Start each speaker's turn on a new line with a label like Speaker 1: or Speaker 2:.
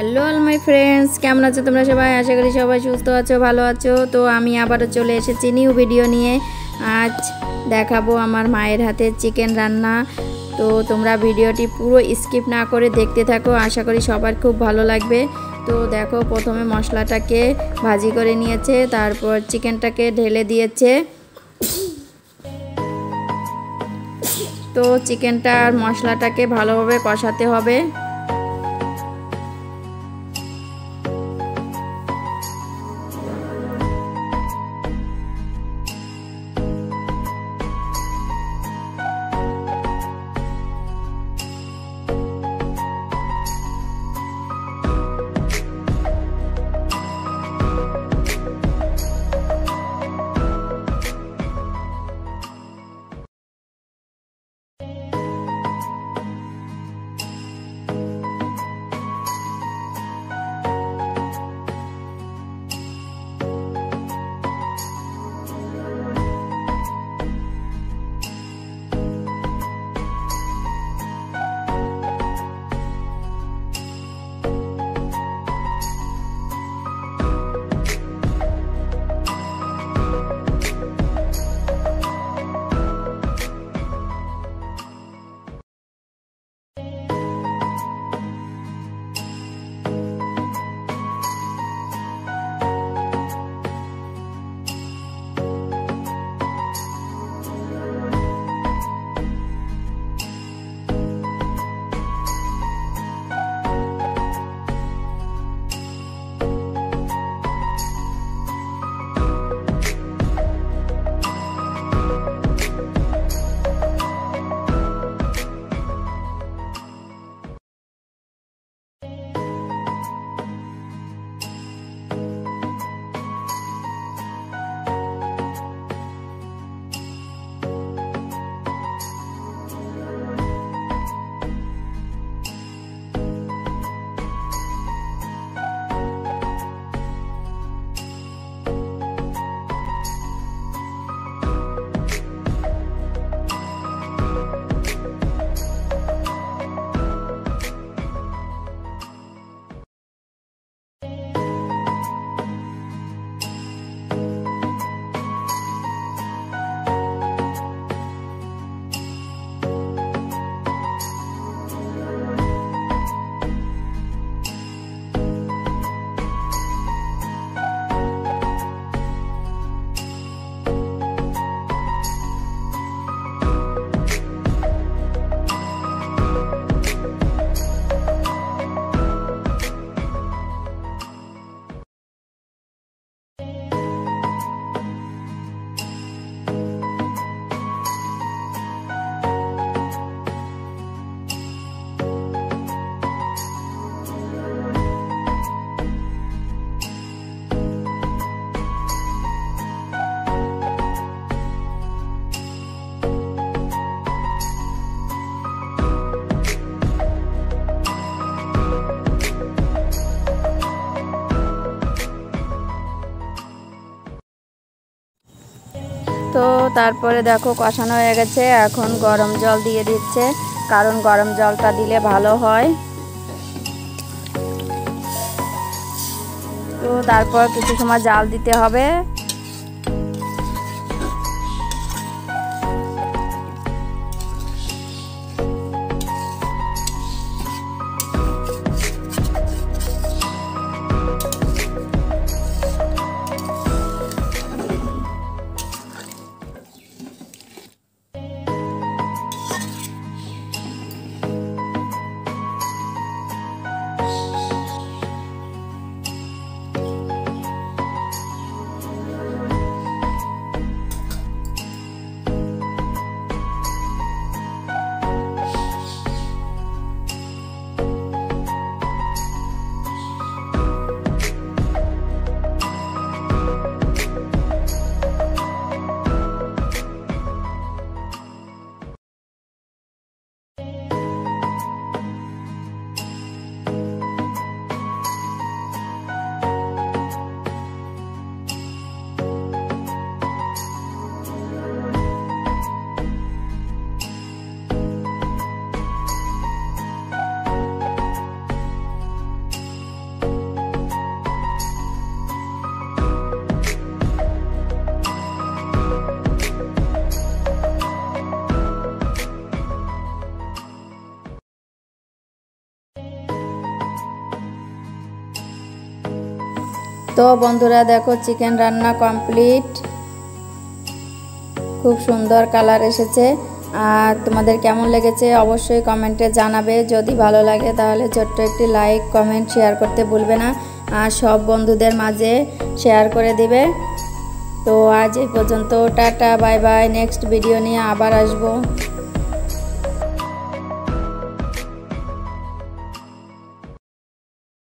Speaker 1: Hello all my friends, কেমন আছো তোমরা সবাই? আশা করি সবাই সুস্থ আছো, ভালো আছো। তো আমি আবারও চলে এসেছি নিউ ভিডিও নিয়ে। আজ দেখাবো আমার মায়ের হাতের চিকেন রান্না। তো তোমরা ভিডিওটি পুরো স্কিপ না করে দেখতে থাকো, আশা করি সবার খুব ভালো লাগবে। তো দেখো, প্রথমে মশলাটাকে ভাজি করে নিয়েছে, তারপর চিকেনটাকে ঢেলে দিয়েছে। তো চিকেনটা আর মশলাটাকে ভালোভাবে কষাতে হবে। তো তারপরে দেখো কষানো হয়ে গেছে, এখন গরম জল দিয়ে দিচ্ছে, কারণ গরম জলটা দিলে ভালো হয়। তো তারপর কিছু সময় জাল দিতে হবে। তো বন্ধুরা দেখো চিকেন রান্না কমপ্লিট, খুব সুন্দর কালার এসেছে। আর তোমাদের কেমন লেগেছে অবশ্যই কমেন্টে জানাবে। যদি ভালো লাগে তাহলে ছোট্ট একটি লাইক কমেন্ট শেয়ার করতে ভুলবে না, আর সব বন্ধুদের মাঝে শেয়ার করে দিবে। তো আজ এই পর্যন্ত, tata bye bye. Next video নিয়ে আবার আসবো।